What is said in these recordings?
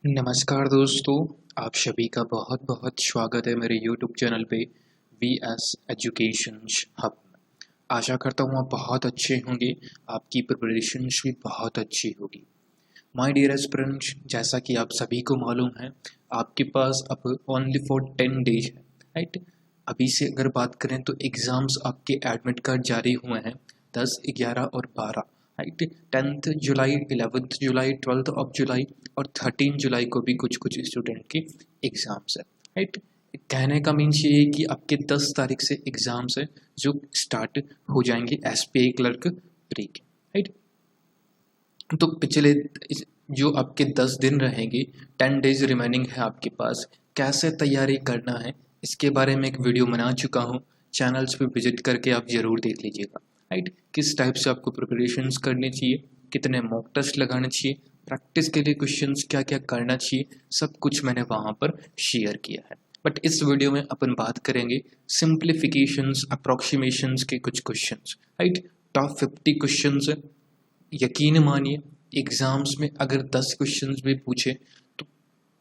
नमस्कार दोस्तों, आप सभी का बहुत बहुत स्वागत है मेरे YouTube चैनल पे वी एस एजुकेशन हब में। आशा करता हूँ आप बहुत अच्छे होंगे, आपकी प्रिपरेशंस भी बहुत अच्छी होगी। माय डियर एस्पिरेंट्स, जैसा कि आप सभी को मालूम है, आपके पास अब ओनली फॉर 10 डेज है, राइट। अभी से अगर बात करें तो एग्ज़ाम्स आपके एडमिट कार्ड जारी हुए हैं 10, 11 और 12, right. 10th July, 11th July, 12th of July और 13 जुलाई को भी कुछ कुछ स्टूडेंट के एग्ज़ाम्स है, राइट। कहने का मीन्स ये है कि आपके 10 तारीख से एग्ज़ाम्स है जो स्टार्ट हो जाएंगे एसपीआई क्लर्क प्री के, राइट। तो पिछले जो आपके 10 दिन रहेंगे, 10 डेज रिमेनिंग है आपके पास, कैसे तैयारी करना है इसके बारे में एक वीडियो बना चुका हूँ। चैनल्स पे विजिट करके आप ज़रूर देख लीजिएगा, राइट। किस टाइप से आपको प्रिपरेशंस करनी चाहिए, कितने मॉक टेस्ट लगाने चाहिए, प्रैक्टिस के लिए क्वेश्चंस क्या क्या करना चाहिए, सब कुछ मैंने वहाँ पर शेयर किया है। बट इस वीडियो में अपन बात करेंगे सिंप्लीफिकेशंस, अप्रोक्सीमेशंस के कुछ क्वेश्चंस, राइट। टॉप 50 क्वेश्चंस, यकीन मानिए एग्ज़ाम्स में अगर 10 क्वेश्चंस भी पूछे तो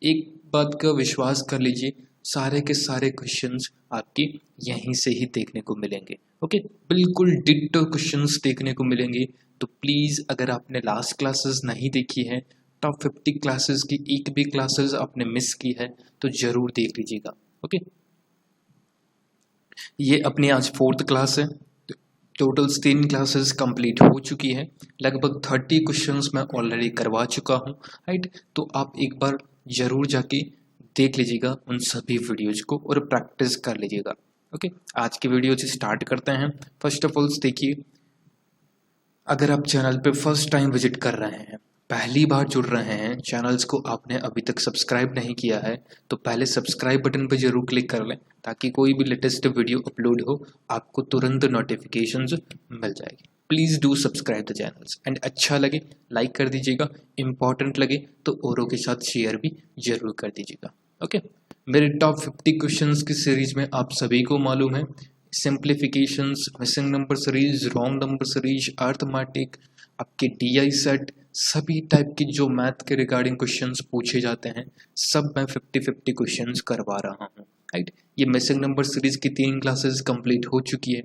एक बात का विश्वास कर लीजिए, सारे के सारे क्वेश्चंस आपके यहीं से ही देखने को मिलेंगे। ओके, बिल्कुल डिट्टो क्वेश्चंस देखने को मिलेंगे। तो प्लीज़ अगर आपने लास्ट क्लासेस नहीं देखी है, टॉप 50 क्लासेस की एक भी क्लासेस आपने मिस की है तो ज़रूर देख लीजिएगा। ओके, ये अपनी आज 4th क्लास है। टोटल 3 क्लासेस कंप्लीट हो चुकी है, लगभग 30 क्वेश्चंस मैं ऑलरेडी करवा चुका हूँ, राइट। तो आप एक बार ज़रूर जाके देख लीजिएगा उन सभी वीडियोज को और प्रैक्टिस कर लीजिएगा। ओके, आज की वीडियो से स्टार्ट करते हैं। फर्स्ट ऑफ ऑल देखिए, अगर आप चैनल पे फर्स्ट टाइम विजिट कर रहे हैं, पहली बार जुड़ रहे हैं, चैनल्स को आपने अभी तक सब्सक्राइब नहीं किया है तो पहले सब्सक्राइब बटन पर जरूर क्लिक कर लें ताकि कोई भी लेटेस्ट वीडियो अपलोड हो आपको तुरंत नोटिफिकेशंस मिल जाएगी। Please do subscribe the channels and अच्छा लगे लाइक कर दीजिएगा, इंपॉर्टेंट लगे तो औरों के साथ शेयर भी जरूर कर दीजिएगा। ओके, मेरे टॉप 50 क्वेश्चंस की सीरीज में आप सभी को मालूम है simplifications, missing number series, wrong number series, arithmetic, आपके डीआई सेट, सभी टाइप के जो मैथ के रिगार्डिंग क्वेश्चंस पूछे जाते हैं सब मैं 50-50 क्वेश्चंस करवा रहा हूँ, राइट। ये मिसिंग नंबर सीरीज की 3 क्लासेस कंप्लीट हो चुकी है,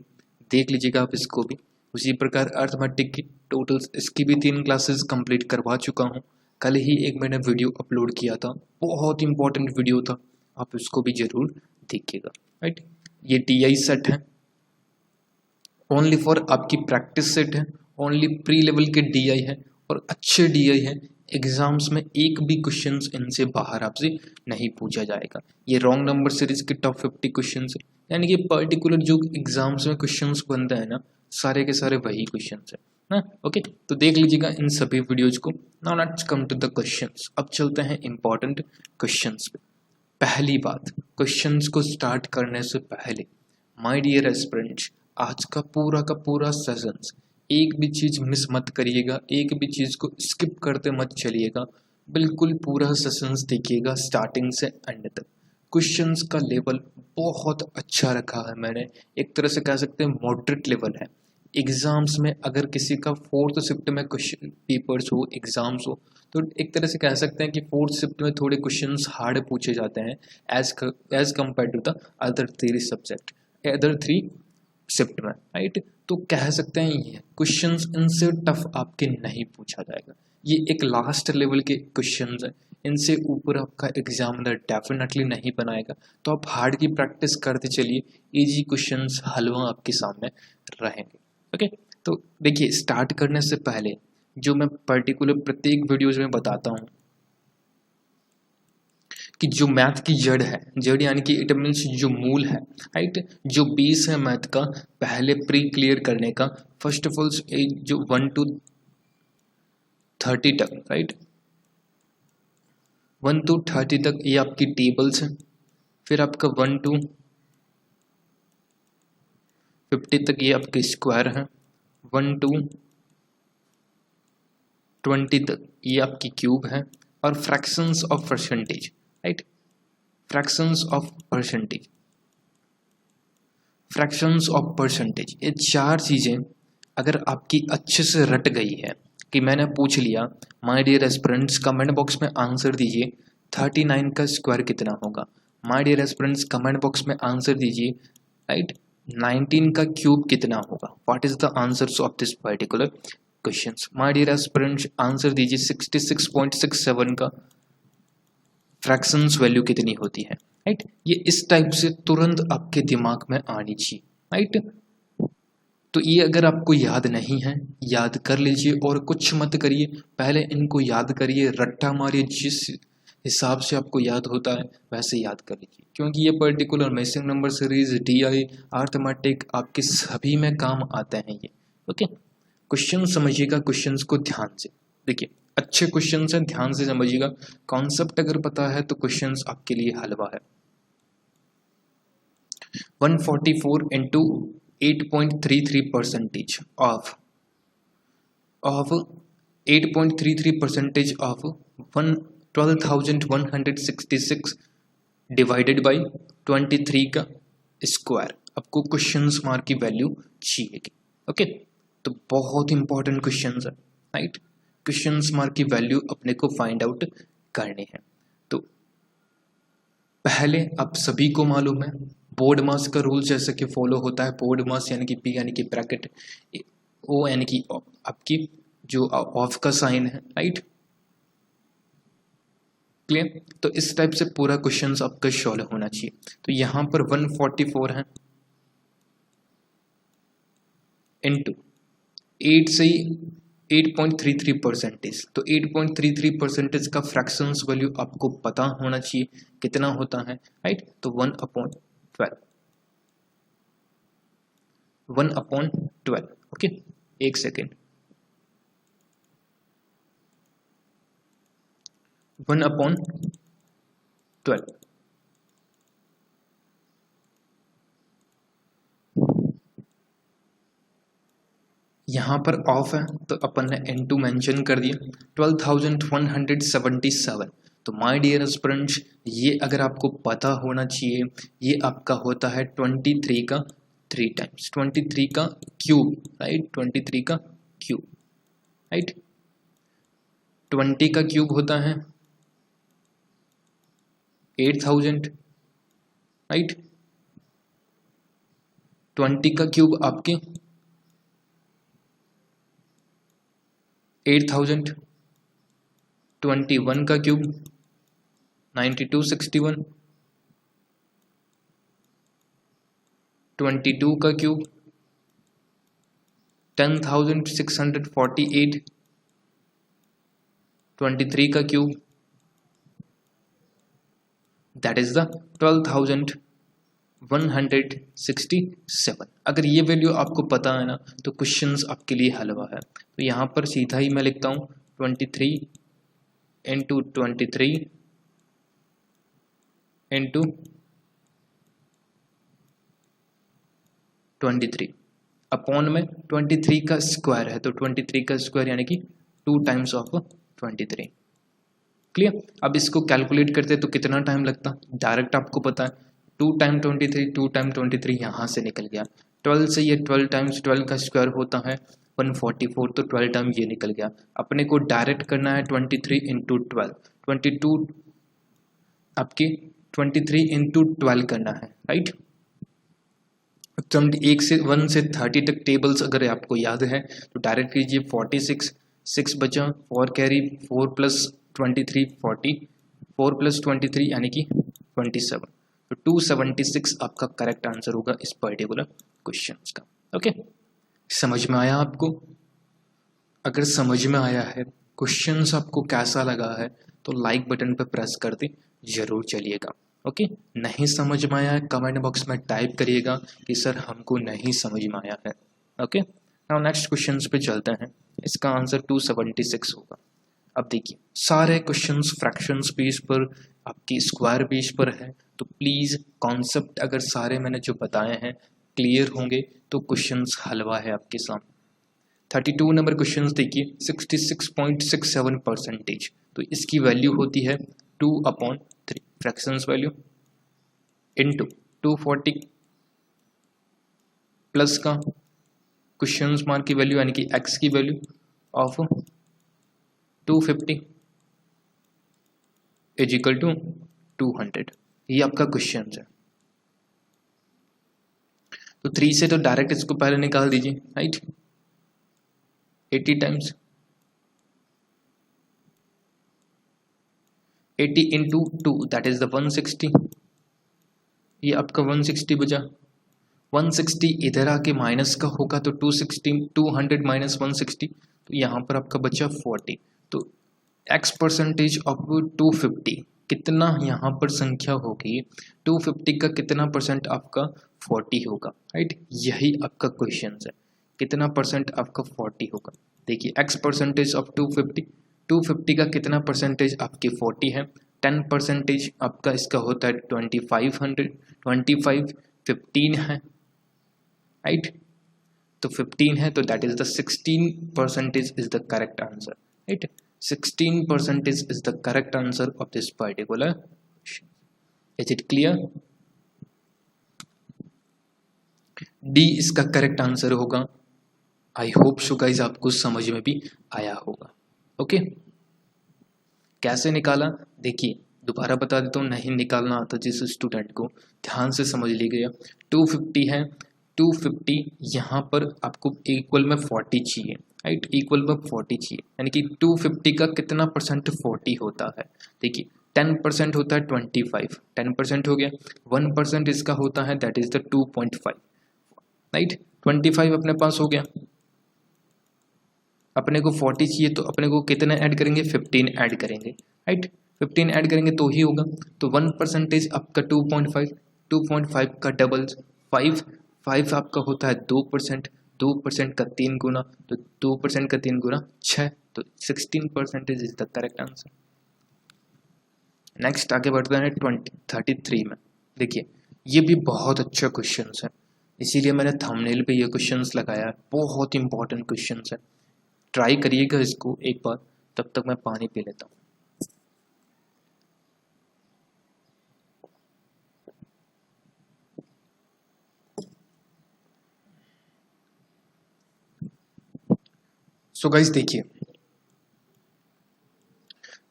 देख लीजिएगा आप इसको भी। उसी प्रकार अर्थमेटिक की टोटल इसकी भी 3 क्लासेस कंप्लीट करवा चुका हूँ। कल ही एक मैंने वीडियो अपलोड किया था, बहुत इंपॉर्टेंट वीडियो था, आप इसको भी जरूर देखिएगा, राइट। ये टीआई सेट है, ओनली फॉर आपकी प्रैक्टिस सेट है, ओनली प्री लेवल के डीआई है और अच्छे डीआई है। एग्जाम्स में एक भी क्वेश्चंस इनसे बाहर आपसे नहीं पूछा जाएगा। ये रॉन्ग नंबर सीरीज के टॉप 50 क्वेश्चंस है, यानी कि पर्टिकुलर जो एग्जाम्स में क्वेश्चंस बनते हैं ना, सारे के सारे वही क्वेश्चंस है ना। ओके, तो देख लीजिएगा इन सभी वीडियोज को। Now let's come to the questions. अब चलते हैं इंपॉर्टेंट क्वेश्चंस पे। पहली बात, क्वेश्चंस को स्टार्ट करने से पहले माय डियर एस्पिरेंट्स, आज का पूरा सेशंस एक भी चीज़ मिस मत करिएगा, एक भी चीज़ को स्किप करते मत चलिएगा, बिल्कुल पूरा सेशंस देखिएगा स्टार्टिंग से एंड तक। क्वेश्चंस का लेवल बहुत अच्छा रखा है मैंने, एक तरह से कह सकते हैं मॉडरेट लेवल है। एग्ज़ाम्स में अगर किसी का 4th शिफ्ट में क्वेश्चन पेपर्स हो, एग्ज़ाम्स हो, तो एक तरह से कह सकते हैं कि 4th शिफ्ट में थोड़े क्वेश्चंस हार्ड पूछे जाते हैं as compare to the other 3 subject, other 3 shift में, राइट। तो कह सकते हैं ये क्वेश्चंस इनसे टफ आपके नहीं पूछा जाएगा, ये एक लास्ट लेवल के क्वेश्चंस हैं, इनसे ऊपर आपका एग्जामिनर डेफिनेटली नहीं बनाएगा। तो आप हार्ड की प्रैक्टिस करते चलिए, इजी क्वेश्चंस हलवा आपके सामने रहेंगे। ओके, तो देखिए स्टार्ट करने से पहले जो मैं पर्टिकुलर प्रत्येक वीडियोज में बताता हूँ कि जो मैथ की जड़ है, जड़ यानी कि इट मीन्स जो मूल है, राइट, जो बेस है मैथ का, पहले प्री क्लियर करने का। फर्स्ट ऑफ ऑल जो 1 to 30 तक, राइट, 1 to 30 तक ये आपकी टेबल्स हैं। फिर आपका 1 to 50 तक ये आपके स्क्वायर हैं। 1 to 20 तक ये आपकी क्यूब है। और fractions of percentage, right, fractions of percentage, fractions of percentage, ये 4 चीज़ें अगर आपकी अच्छे से रट गई है कि मैंने पूछ लिया my dear aspirants comment box में आंसर दीजिए 39 का स्क्वायर कितना होगा। My dear aspirants comment box में आंसर दीजिए राइट 19 का क्यूब कितना होगा। What is the answers of this particular questions. My dear aspirants answer दीजिए 66.67 का फ्रैक्शंस वैल्यू कितनी होती है राइट। ये इस टाइप से तुरंत आपके दिमाग में आनी चाहिए राइट। तो ये अगर आपको याद नहीं है याद कर लीजिए और कुछ मत करिए, पहले इनको याद करिए, रट्टा मारिए, जिस हिसाब से आपको याद होता है वैसे याद कर लीजिए, क्योंकि ये particular missing number series DI arithmetic आपके सभी में काम आते हैं ये। ओके, क्वेश्चन समझिएगा, क्वेश्चंस को ध्यान से देखिए, अच्छे क्वेश्चन है, ध्यान से समझिएगा। कॉन्सेप्ट अगर पता है तो क्वेश्चंस आपके लिए हलवा है। 144 into 8.33% of 8.33% of 12,166 divided by 23 का स्क्वायर। आपको क्वेश्चंस मार्क की वैल्यू चाहिए। ओके, तो बहुत इंपॉर्टेंट क्वेश्चंस है राइट। क्वेश्चंस मार्क की वैल्यू अपने को फाइंड आउट करनी है। तो पहले आप सभी को मालूम है बोर्ड मास का रूल जैसे कि फॉलो होता है। बोर्ड मास यानी कि P यानी कि ब्रैकेट, O यानी कि आपकी जो ऑफ का साइन है राइट। क्लियर, तो इस टाइप से पूरा क्वेश्चन आपका सॉल्व होना चाहिए। तो यहाँ पर 144 है इनटू 8 से 8.33%। तो 8.33% का फ्रैक्शंस वैल्यू आपको पता होना चाहिए कितना होता है राइट। तो 1/12 ओके। एक सेकेंड, 1/12 यहाँ पर ऑफ है तो अपन ने N2 मेंशन कर दिया 12,177। तो माय डियर एस्पिरेंट्स ये अगर आपको पता होना चाहिए, ये आपका होता है 23 का 3 टाइम्स 23 का क्यूब राइट। 23 का क्यूब राइट। 20 का क्यूब होता है 8,000 राइट। 20 का क्यूब आपके 8,000। 21 का क्यूब 9261। 22 का क्यूब 10,648। 23 का क्यूब दैट इज द 12,167। अगर ये वैल्यू आपको पता है ना तो क्वेश्चंस आपके लिए हलवा है। तो यहाँ पर सीधा ही मैं लिखता हूँ 23 इंटू 23 इंटू 23 अपॉन में 23 का स्क्वायर है। तो 23 का स्क्वायर यानी कि 2 टाइम्स ऑफ 23। क्लियर, अब इसको कैलकुलेट करते तो कितना टाइम लगता, डायरेक्ट आपको पता है 2 टाइम 23, 2 टाइम 23 यहाँ से निकल गया। 12 से ये 12 टाइम्स 12 का स्क्वायर होता है 144, तो 12 टाइम ये निकल गया। अपने को डायरेक्ट करना है 23 इंटू 12, 22 आपकी 23 इंटू 12 करना है राइट। तो हम 1 से 1 से 30 तक टेबल्स अगर आपको याद है तो डायरेक्ट कीजिए। 46 6 बचा, 4 कैरी, 4 प्लस 23 40, 4 प्लस 23 यानी कि 27। तो 276 आपका करेक्ट आंसर होगा इस पर्टिकुलर क्वेश्चन का। ओके, समझ में आया आपको? अगर समझ में आया है, क्वेश्चंस आपको कैसा लगा है तो लाइक बटन पर प्रेस करते जरूर चलिएगा। ओके, नहीं समझ में आया है कमेंट बॉक्स में टाइप करिएगा कि सर हमको नहीं समझ में आया है। ओके, नाउ नेक्स्ट क्वेश्चंस पे चलते हैं। इसका आंसर 276 होगा। अब देखिए सारे क्वेश्चंस फ्रैक्शंस बेस पर, आपकी स्क्वायर बेस पर है, तो प्लीज़ कॉन्सेप्ट अगर सारे मैंने जो बताए हैं क्लियर होंगे तो क्वेश्चंस हलवा है आपके सामने। 32 नंबर क्वेश्चंस देखिए 66.67%। तो इसकी वैल्यू होती है 2/3 फ्रैक्शंस वैल्यू इंटू 240 प्लस का क्वेश्चंस मार्क की वैल्यू यानी कि x की value of 250 is equal to 200। ये आपका क्वेश्चन है। तो 3 से तो डायरेक्ट इसको पहले निकाल दीजिए, right. 80 times 80 into 2 that is the 160। ये आपका 160 बचा। 160 इधर आके माइनस का होगा तो 200 माइनस 160, तो यहाँ पर आपका बचा 40। तो x परसेंटेज ऑफ 250 कितना यहाँ पर संख्या होगी, 250 का कितना परसेंट आपका 40 होगा, राइट। यही आपका क्वेश्चन है, कितना परसेंट आपका 40 होगा। देखिए x परसेंटेज ऑफ 250 का कितना परसेंटेज आपकी 40 है। 10 परसेंटेज आपका इसका होता है 2500, 25 15 है, राइट। तो 15 है तो that is the 16% is the correct answer, right. 16% is the correct answer of this particular question. Is it clear? D इसका करेक्ट आंसर होगा। आई होप सो गाइज आपको समझ में भी आया होगा। ओके, कैसे निकाला देखिए, दोबारा बता देता हूँ, नहीं निकालना आता जिस स्टूडेंट को ध्यान से समझ लीजिएगा। 250 है, 250 यहाँ पर आपको इक्वल में 40 चाहिए, राइट। इक्वल में 40 चाहिए, यानी कि 250 का कितना परसेंट 40 होता है। देखिए 10% होता है 25, 10% हो गया। 1% इसका होता है दैट इज द 2.5, राइट। 25 अपने पास हो गया। अपने को 40 चाहिए तो अपने को कितना ऐड करेंगे, 15 ऐड करेंगे, राइट। 15 ऐड करेंगे तो ही होगा। तो 1% आपका 2.5, 2.5 का डबल 5, 5 आपका होता है 2%, 2% का 3 गुना, तो 2% का 3 गुना 6, तो 16% is the correct answer. Next आगे बढ़ते हैं 33 में। देखिए ये भी बहुत अच्छा क्वेश्चन है, इसीलिए मैंने थंबनेल पे ये क्वेश्चंस लगाया है, बहुत इंपॉर्टेंट क्वेश्चन है। ट्राई करिएगा इसको एक बार, तब तक मैं पानी पी लेता हूँ। सो गाइस देखिए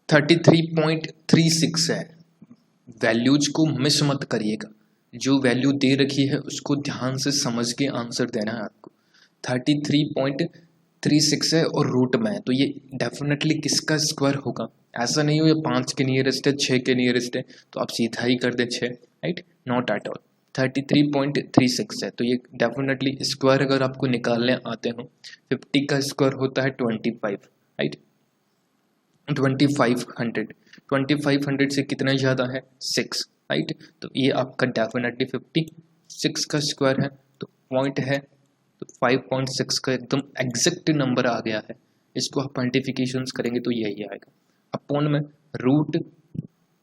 33.36 है। वैल्यूज को मिस मत करिएगा, जो वैल्यू दे रखी है उसको ध्यान से समझ के आंसर देना है आपको। 33.36 है और रूट में है, तो ये डेफिनेटली किसका स्क्वायर होगा। ऐसा नहीं हो ये 5 के नियरेस्ट है, 6 के नियरेस्ट है तो आप सीधा ही कर दे 6, राइट, नॉट एट ऑल। 33.36 है तो ये डेफिनेटली स्क्वायर अगर आपको निकालने आते हो, 50 का स्क्वायर होता है 25, राइट। 2500 से कितना ज़्यादा है 6, राइट। तो ये आपका डेफिनेटली 56 का स्क्वायर है, तो पॉइंट है तो 5.6 का एकदम एग्जैक्ट नंबर आ गया है। इसको आप क्वांटिफिकेशंस करेंगे तो यही आएगा। अपॉन में रूट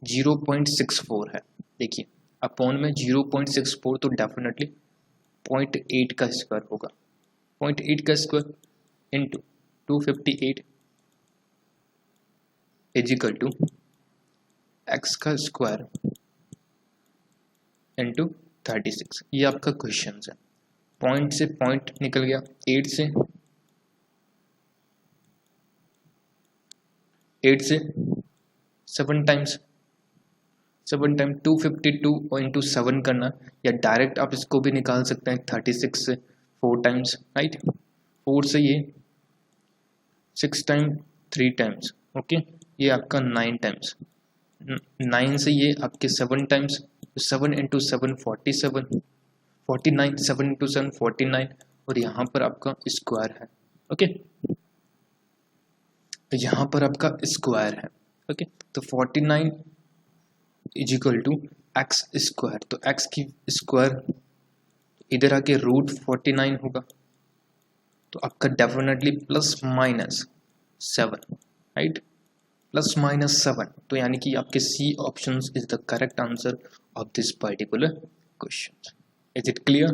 0.64 है। देखिए अपॉन में 0.64 तो डेफिनेटली 0.8 का स्क्वायर होगा। 0.8 का square into 258 is equal to X का स्क्वायर इंटू 36। ये आपका क्वेश्चन है। पॉइंट से पॉइंट निकल गया, 8 से 7 टाइम्स 252 इंटू 7 करना, या डायरेक्ट आप इसको भी निकाल सकते हैं 36 से 4 टाइम्स, राइट। 4 से ये 6 टाइम 3 टाइम्स, ओके। ये आपका 9 टाइम्स, 9 से ये आपके 7 टाइम्स, 7 इंटू 7 47, 49, 7 इंटू 7 49, और यहाँ पर आपका स्क्वायर है, ओके। तो यहाँ पर आपका स्क्वायर है, ओके। तो 49 is equal to X square, तो एक्स की स्क्वायर इधर आके रूट 49 होगा, तो आपका definitely plus minus 7, right, plus minus 7। तो यानी कि आपके C option is the correct answer of this particular question. Is it clear?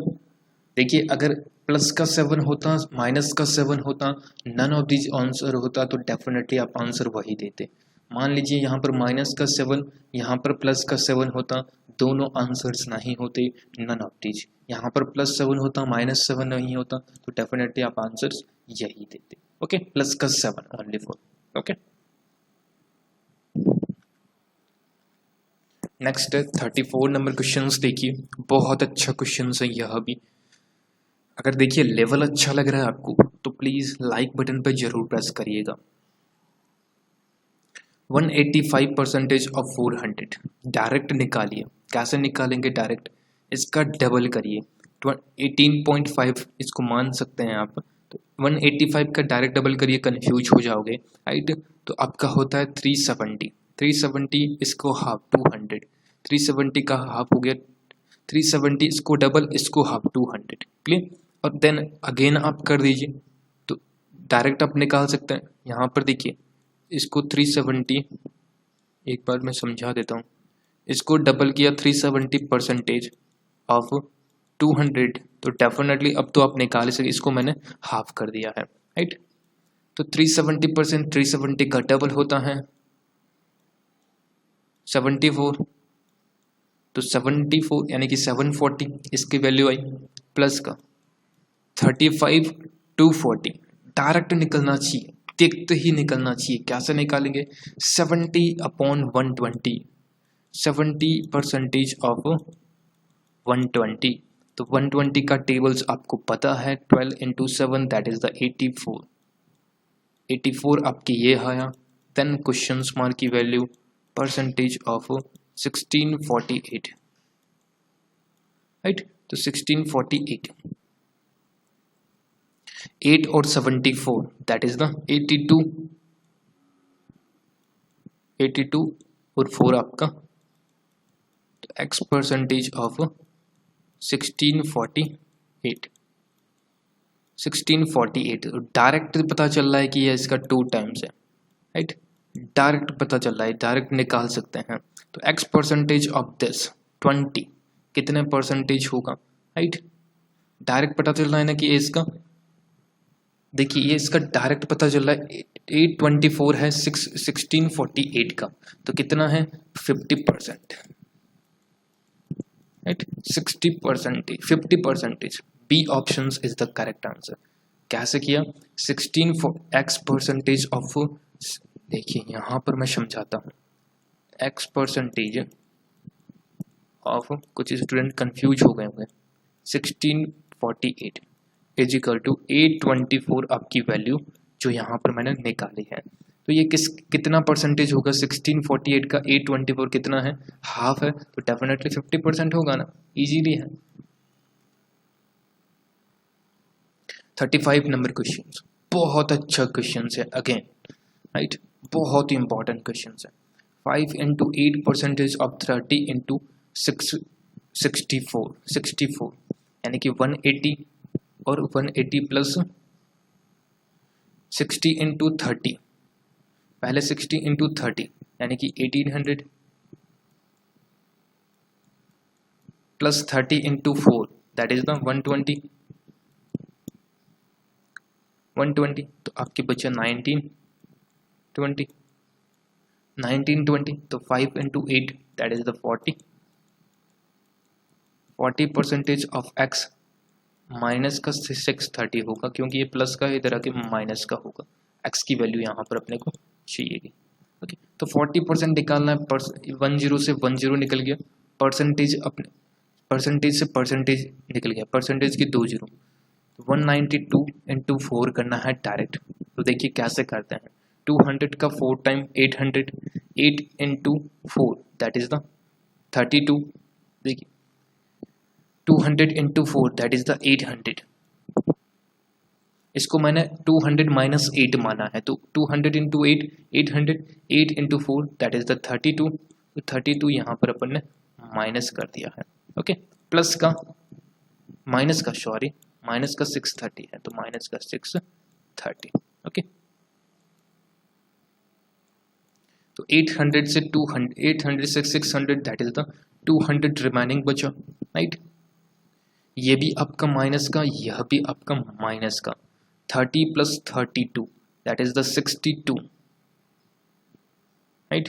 देखिए अगर प्लस का 7 होता, माइनस का 7 होता, नन ऑफ दिस आंसर होता, तो डेफिनेटली आप आंसर वही देते। मान लीजिए यहाँ पर माइनस का 7, यहाँ पर प्लस का 7 होता, दोनों आंसर्स नहीं होते, नन ऑफ दिस। यहाँ पर प्लस 7 होता, माइनस 7 नहीं होता, तो डेफिनेटली आप आंसर्स यही देते, ओके। प्लस का 7 ओनली फॉर, ओके। नेक्स्ट है 34 नंबर क्वेश्चन। देखिए बहुत अच्छा क्वेश्चन है यह भी। अगर देखिए लेवल अच्छा लग रहा है आपको तो प्लीज लाइक बटन पर जरूर प्रेस करिएगा। 185% ऑफ 400 डायरेक्ट निकालिए। कैसे निकालेंगे डायरेक्ट? इसका डबल करिए। 18.5 इसको मान सकते हैं आप। तो 185 का डायरेक्ट डबल करिए, कंफ्यूज हो जाओगे। राइट, तो आपका होता है 370। 370 इसको हाफ 200। 370 का हाफ हो गया 370, इसको डबल, इसको हाफ 200। क्लियर? और देन अगेन आप कर दीजिए तो डायरेक्ट आप निकाल सकते हैं। यहाँ पर देखिए इसको 370, एक बार मैं समझा देता हूँ। इसको डबल किया 370% ऑफ 200, तो डेफिनेटली अब तो आप निकाल सके। इसको मैंने हाफ कर दिया है। राइट, तो 370% 370 का डबल होता है 74। तो 74 यानी कि 740 इसकी वैल्यू आई, प्लस का 35 240 डायरेक्ट निकलना चाहिए, देखते ही निकलना चाहिए। कैसे निकालेंगे? 70/120, 70% ऑफ 120। तो 120 का टेबल्स आपको पता है, 12 इंटू 7 दैट इज द 84। 84 आपकी ये आया। देन क्वेश्चन मार्क की वैल्यू परसेंटेज ऑफ 1648। राइट, तो 1648, 8 और 74 दैट इज द 82। 82 और 4 आपका, तो x परसेंटेज ऑफ 1648। 1648 डायरेक्ट पता चल रहा है कि यह इसका 2 टाइम्स है। राइट, डायरेक्ट पता चल रहा है, डायरेक्ट निकाल सकते हैं। तो x परसेंटेज ऑफ दिस 20 कितने परसेंटेज होगा? राइट, डायरेक्ट पता चल रहा है ना कि इसका, देखिए ये इसका डायरेक्ट पता चल रहा है। 824 है 1648 का, तो कितना है? 50%। Right, 60%, 50%। B option is the correct answer. कैसे किया? 16x परसेंटेज ऑफ, देखिए यहां पर मैं समझाता हूं। x परसेंटेज ऑफ, कुछ स्टूडेंट कंफ्यूज हो गए होंगे। 1648 इज इक्वल टू 824 आपकी वैल्यू जो यहाँ पर मैंने निकाली है। तो ये कितना परसेंटेज होगा? 1648 का 824 कितना है? हाफ है, तो डेफिनेटली 50% होगा ना, इजीली है। 35 नंबर क्वेश्चन बहुत अच्छा क्वेश्चन है अगेन। राइट, बहुत ही इंपॉर्टेंट क्वेश्चन है। 5 इंटू 8 परसेंटेज ऑफ 30 इंटू 64 यानी कि 180 और 180 प्लस 60 इंटू 30। पहले 60 इंटू 30 यानी कि 1800 plus 30 into 4 that is the 120। तो आपके बचे 1920। तो 5 into 8 that is the 40% of x minus का 630 होगा, क्योंकि ये प्लस का इधर आके माइनस का होगा। x की वैल्यू यहाँ पर अपने को चाहिएगी। ओके, तो 40% निकालना है। 10 से 10 निकल गया, परसेंटेज अपने परसेंटेज से परसेंटेज निकल गया, परसेंटेज की 2 जीरो। 192 इंटू 4 करना है डायरेक्ट। तो देखिए कैसे करते हैं। 200 का 4 time 800, 8 into 4 that is the 32। देखिए 200 इंटू 4 दैट इज द 800। इसको मैंने 200 माइनस 8 माना है, तो 200 into 8 800, 8 into 4 that is the 32। तो 32 यहाँ पर अपन ने माइनस कर दिया है। ओके, प्लस का माइनस का, सॉरी माइनस का 630 है, तो माइनस का 630। ओके, तो 800 से 200, 800 से 600 दैट इज द 200 रिमाइनिंग बचा। राइट, ये भी आपका माइनस का, यह भी आपका माइनस का। 30 plus 32 that is the 62। Right,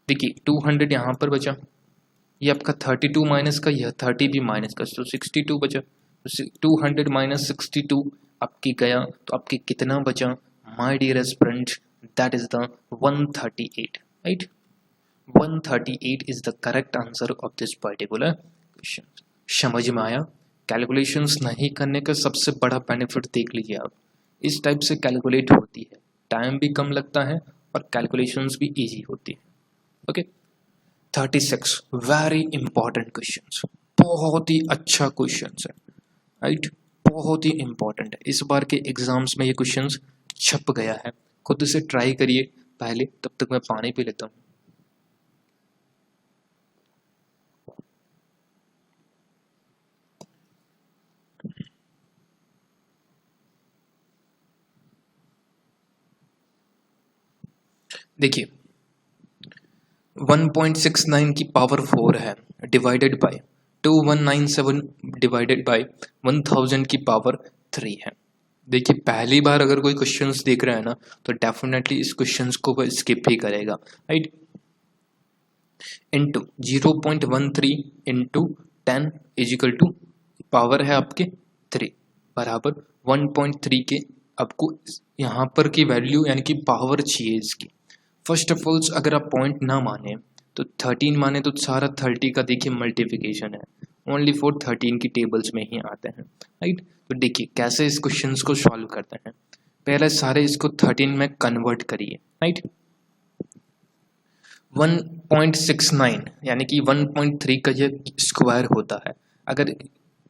देखिए 200 यहाँ पर बचा, ये आपका 32 माइनस का, यह 30 भी माइनस का, तो 62 बचा। तो 200 माइनस 62 आपकी गया, तो आपके कितना बचा my dear friends? That is the 138। Right. 138 is the correct answer of this particular question. समझ में आया? कैलकुलेशंस नहीं करने का सबसे बड़ा बेनिफिट देख लीजिए आप, इस टाइप से कैलकुलेट होती है, टाइम भी कम लगता है और कैलकुलेशंस भी इजी होती है। ओके 36 वेरी इंपॉर्टेंट क्वेश्चंस, बहुत ही अच्छा क्वेश्चंस है राइट, बहुत ही इंपॉर्टेंट है। इस बार के एग्जाम्स में ये क्वेश्चंस छप गया है, खुद से ट्राई करिए पहले, तब तक मैं पानी पी लेता हूँ। देखिए 1.69 की पावर 4 है डिवाइडेड बाय 2197 डिवाइडेड बाय 1000 की पावर 3 है। देखिए पहली बार अगर कोई क्वेश्चंस देख रहा है ना तो डेफिनेटली इस क्वेश्चंस को वह स्किप ही करेगा right. Into 0.13 into 10 is equal to power है आपके 3 बराबर 1.3 के आपको यहाँ पर की वैल्यू यानी कि पावर चाहिए इसकी। फर्स्ट ऑफ ऑल अगर आप पॉइंट ना माने तो 13 माने तो सारा 30 का देखिए मल्टीप्लिकेशन है, ओनली फॉर 13 की टेबल्स में ही आते हैं राइट। तो देखिए कैसे इस क्वेश्चंस को सॉल्व करते हैं, पहले सारे इसको 13 में कन्वर्ट करिए राइट। 1.69 यानी कि 1.3 का ये स्क्वायर होता है, अगर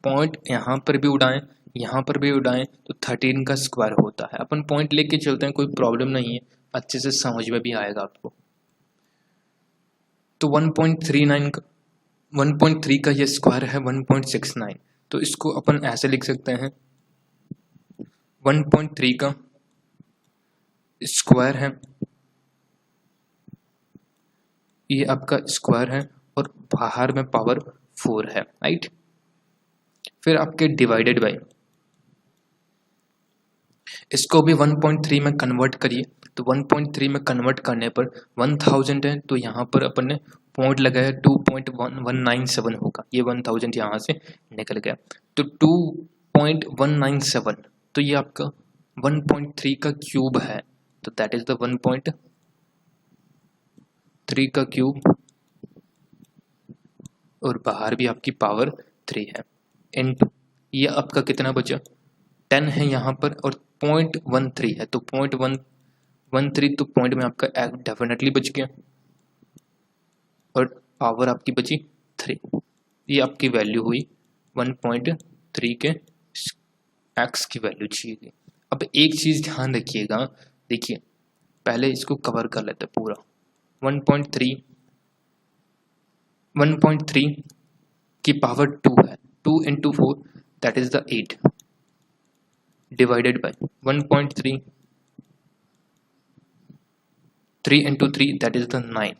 पॉइंट यहाँ पर भी उड़ाएं यहाँ पर भी उड़ाएं तो 13 का स्क्वायर होता है। अपन पॉइंट लेके चलते हैं, कोई प्रॉब्लम नहीं है, अच्छे से समझ में भी आएगा आपको। तो 1.3 का ये स्क्वायर है 1.69, तो इसको अपन ऐसे लिख सकते हैं 1.3 का स्क्वायर है, ये आपका स्क्वायर है और बाहर में पावर 4 है राइट। फिर आपके डिवाइडेड बाय, इसको भी 1.3 में कन्वर्ट करिए, तो 1.3 में कन्वर्ट करने पर 1000 है, तो यहाँ पर अपन ने पॉइंट लगाया 2.197 होगा, ये 1000 यहाँ से निकल गया, तो 2.197, तो ये आपका 1.3 का क्यूब है, तो दैट इज द 1.3 का क्यूब और बाहर भी आपकी पावर 3 है। इनटू ये आपका कितना बचा 10 है यहाँ पर और 0.13 है, तो 0.113, तो पॉइंट में आपका डेफिनेटली बच गया और पावर आपकी बची 3, ये आपकी वैल्यू हुई 1.3 के एक्स की वैल्यू चाहिए। अब एक चीज़ ध्यान रखिएगा, देखिए पहले इसको कवर कर लेते हैं पूरा। 1.3 की पावर 2 है, 2 into 4 that is the 8 divided by 1.3, 3 into 3 that is the 9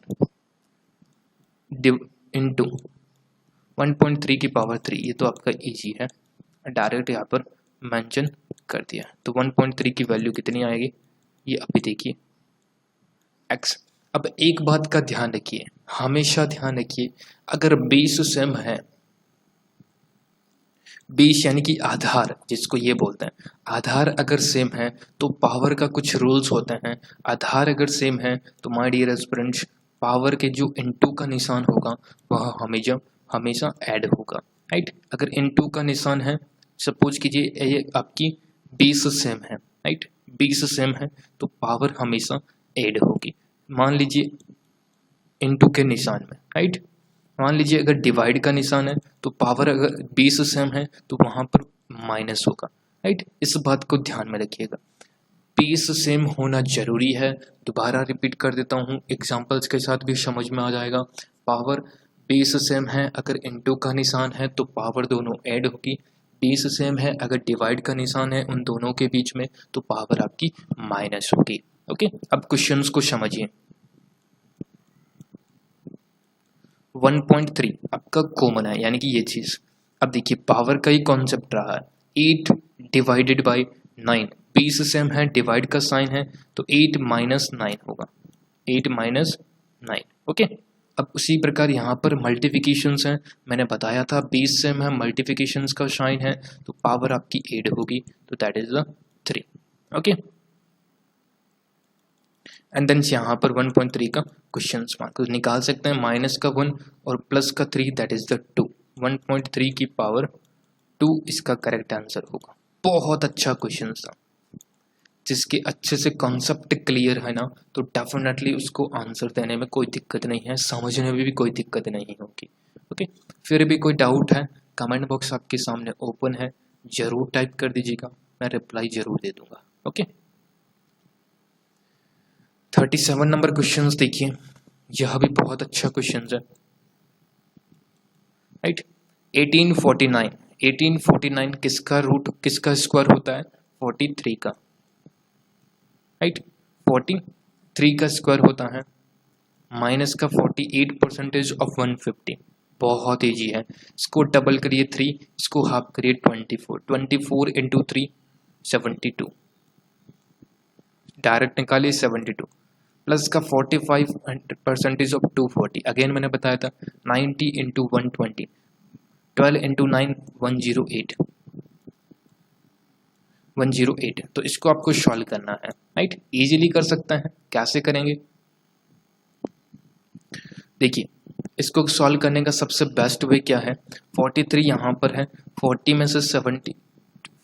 into 1.3 की पावर 3, ये तो आपका इजी है, डायरेक्ट यहाँ पर मेंशन कर दिया। तो 1.3 की वैल्यू कितनी आएगी ये अभी देखिए x। अब एक बात का ध्यान रखिए, हमेशा ध्यान रखिए, अगर बेस सेम है, बेस यानी कि आधार जिसको ये बोलते हैं, आधार अगर सेम है तो पावर का कुछ रूल्स होते हैं। आधार अगर सेम है तो माय डियर एस्पिरेंट्स पावर के जो इनटू का निशान होगा वह हमेशा ऐड होगा राइट। अगर इनटू का निशान है, सपोज कीजिए ये आपकी बेस सेम है राइट, बेस सेम है तो पावर हमेशा ऐड होगी। मान लीजिए इनटू के निशान में राइट, मान लीजिए अगर डिवाइड का निशान है तो पावर अगर बेस सेम है तो वहां पर माइनस होगा राइट। इस बात को ध्यान में रखिएगा, बेस सेम होना जरूरी है। दोबारा रिपीट कर देता हूँ, एग्जांपल्स के साथ भी समझ में आ जाएगा। पावर बेस सेम है, अगर इनटू का निशान है तो पावर दोनों ऐड होगी। बेस सेम है, अगर डिवाइड का निशान है उन दोनों के बीच में तो पावर आपकी माइनस होगी। ओके अब क्वेश्चंस को समझिए। 1.3 आपका कॉमन है यानी कि ये चीज। अब देखिए पावर का ही कॉन्सेप्ट रहा है, 8 डिवाइडेड बाय 9, बेस सेम है, डिवाइड का साइन है तो 8 माइनस 9 होगा, 8 माइनस 9 ओके। अब उसी प्रकार यहाँ पर मल्टीप्लिकेशंस हैं, मैंने बताया था बेस सेम है, मल्टीप्लिकेशंस का साइन है तो पावर आपकी 8 होगी, तो that is the 3 okay. And then यहाँ पर 1.3 का क्वेश्चन मार्क निकाल सकते हैं। माइनस का 1 और प्लस का 3 दैट इज द 2, 1.3 की पावर 2 इसका करेक्ट आंसर होगा। बहुत अच्छा क्वेश्चन था, जिसके अच्छे से कॉन्सेप्ट क्लियर है ना, तो डेफिनेटली उसको आंसर देने में कोई दिक्कत नहीं है, समझने में भी कोई दिक्कत नहीं होगी। ओके, फिर भी कोई डाउट है, कमेंट बॉक्स आपके सामने ओपन है, जरूर टाइप कर दीजिएगा, मैं रिप्लाई जरूर दे दूंगा। ओके, 37 नंबर क्वेश्चन देखिए, यह भी बहुत अच्छा क्वेश्चन है। राइट, 1849 किसका रूट किसका स्क्वायर होता है? 43 का। राइट, 43 का स्क्वायर होता है माइनस का 48% ऑफ 150। बहुत ईजी है, इसको डबल करिए 3, इसको हाफ करिए 24 इंटू 3 72, डायरेक्ट निकालिए 72 प्लस का 45% ऑफ 240। अगेन मैंने बताया था 90 इंटू 120, 12 इंटू 9 108। तो इसको आपको सॉल्व करना है। राइट, इजीली कर सकते हैं, कैसे करेंगे देखिए। इसको सॉल्व करने का सबसे बेस्ट वे क्या है, 43 यहाँ पर है, 40 में से 70,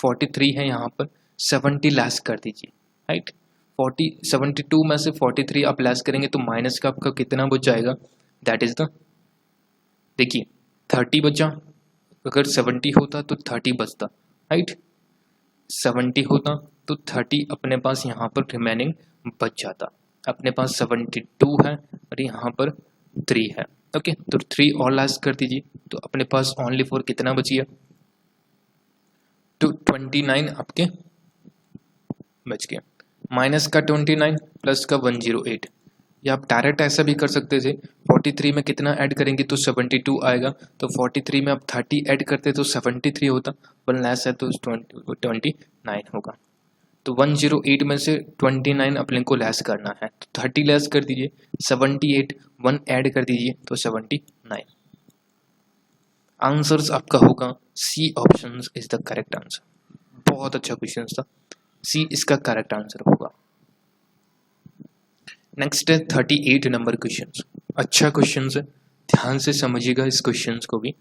43 है यहाँ पर, 70 लेस कर दीजिए। राइट, 72 में से 43 आप लेस करेंगे तो माइनस का आपका कितना बच जाएगा, दैट इज द, देखिए 30 बचा, अगर 70 होता तो 30 बचता। राइट, 70 होता तो 30 अपने पास यहाँ पर रिमेनिंग बच जाता। अपने पास 72 है और यहाँ पर 3 है। ओके, तो 3 और लेस कर दीजिए तो अपने पास ओनली 4 कितना बची है, तो 29 आपके बच गए। माइनस का 29 प्लस का 108, या आप डायरेक्ट ऐसा भी कर सकते थे, 43 में कितना ऐड करेंगे तो 72 आएगा, तो 43 में आप 30 ऐड करते तो 73 होता, 1 लेस है तो 29 होगा। तो 108 में से 29 अपने को लेस करना है, तो 30 लेस कर दीजिए, 78 1 ऐड कर दीजिए तो 79। आंसर्स आपका होगा C option is the correct answer. बहुत अच्छा क्वेश्चन था, सी इसका करेक्ट आंसर होगा। नेक्स्ट है 38 नंबर क्वेश्चन। अच्छा क्वेश्चन है, ध्यान से समझिएगा इस क्वेश्चन को भी।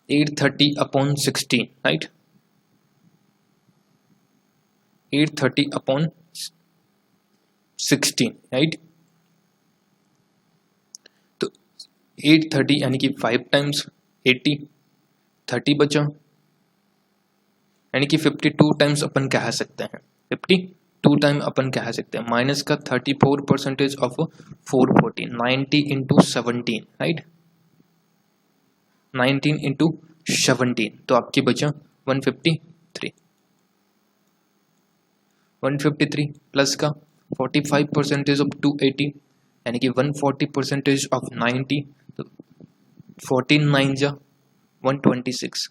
830/16, राइट, 830/16, राइट। तो 830 यानी कि 5 टाइम्स 80, 30 बचा, यानी कि 52 टाइम्स अपन कह सकते हैं, 52 टाइम अपन कह सकते हैं। माइनस का 34% ऑफ 440, 90 इंटू 17, राइट, 19 इंटू 17, तो आपकी बचा 153 प्लस का 45% ऑफ 280, यानी कि 140% ऑफ 90, तो 14 9 जा 126।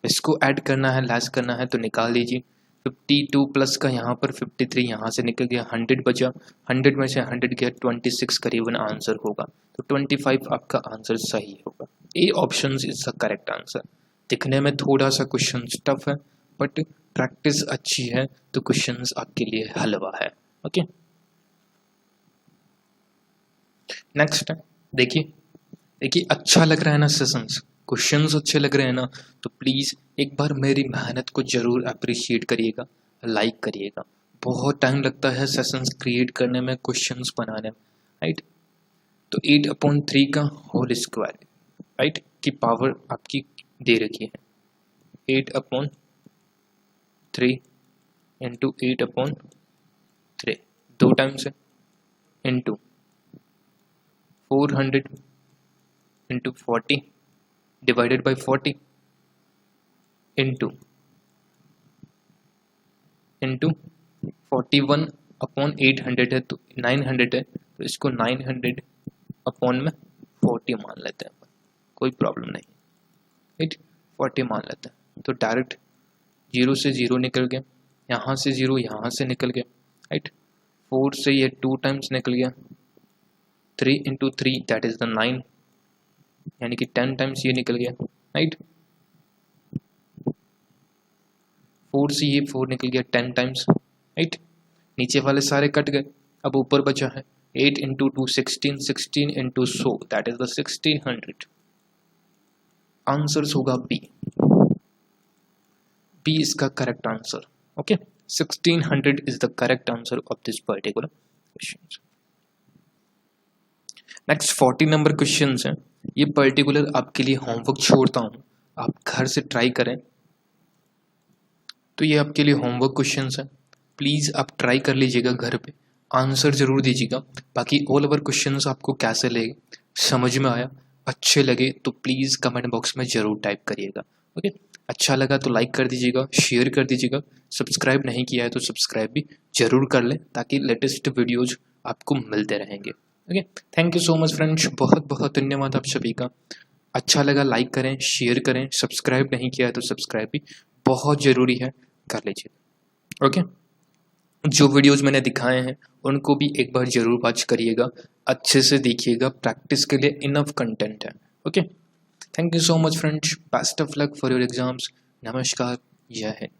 इसको ऐड करना है, लेस करना है, तो निकाल लीजिए। 52 प्लस का यहाँ पर 53 यहाँ से निकल गया, 100 बचा, 100 में से 100 गया, 26 करीबन आंसर होगा, तो 25 आपका आंसर सही होगा। A option is the correct answer. दिखने में थोड़ा सा क्वेश्चन टफ है, बट प्रैक्टिस अच्छी है तो क्वेश्चंस आपके लिए हलवा है। ओके, नेक्स्ट देखिए अच्छा लग रहा है ना सेशंस, क्वेश्चंस अच्छे लग रहे हैं ना, तो प्लीज़ एक बार मेरी मेहनत को ज़रूर अप्रिशिएट करिएगा, लाइक करिएगा। बहुत टाइम लगता है सेशंस क्रिएट करने में, क्वेश्चंस बनाने में, राइट। तो 8/3 का होल स्क्वायर, राइट, की पावर आपकी दे रखी है 8/3 इंटू 8/3, 2 टाइम्स है, into 400 into 40 divided by 40 into 41/800 है, तो 900 है, तो इसको 900/40 मान लेते हैं, कोई प्रॉब्लम नहीं, राइट, 40 मान लेते हैं। तो डायरेक्ट 0 से 0 निकल गया, यहाँ से 0 यहाँ से निकल गया, राइट, 4 से ये 2 टाइम्स निकल गया, 3 इंटू 3 दैट इज द 9, यानी कि 10 टाइम्स ये निकल गया, राइट। 4 से ये 4 निकल गया 10 टाइम्स, राइट। नीचे वाले सारे कट गए, अब ऊपर बचा है 8 into 2 16, 16 into 100 that is the 1600। Answer होगा बी, बी इसका correct answer. Okay, 1600 is the correct answer of this particular question। Next 40 number question है, ये पर्टिकुलर आपके लिए होमवर्क छोड़ता हूँ, आप घर से ट्राई करें। तो ये आपके लिए होमवर्क क्वेश्चन है, प्लीज़ आप ट्राई कर लीजिएगा घर पे, आंसर जरूर दीजिएगा। बाकी ऑल ओवर क्वेश्चन आपको कैसे लगे, समझ में आया, अच्छे लगे तो प्लीज़ कमेंट बॉक्स में ज़रूर टाइप करिएगा। ओके, अच्छा लगा तो लाइक कर दीजिएगा, शेयर कर दीजिएगा, सब्सक्राइब नहीं किया है तो सब्सक्राइब भी जरूर कर लें ताकि लेटेस्ट वीडियोज आपको मिलते रहेंगे। Okay, thank you so much friends, बहुत बहुत धन्यवाद आप सभी का। अच्छा लगा लाइक करें, शेयर करें, सब्सक्राइब नहीं किया है तो सब्सक्राइब भी बहुत ज़रूरी है, कर लीजिए। ओके, जो वीडियोज़ मैंने दिखाए हैं उनको भी एक बार ज़रूर वॉच करिएगा, अच्छे से देखिएगा, प्रैक्टिस के लिए इनफ कंटेंट है। Okay, thank you so much friends, best of luck for your exams. नमस्कार, जय हिंद।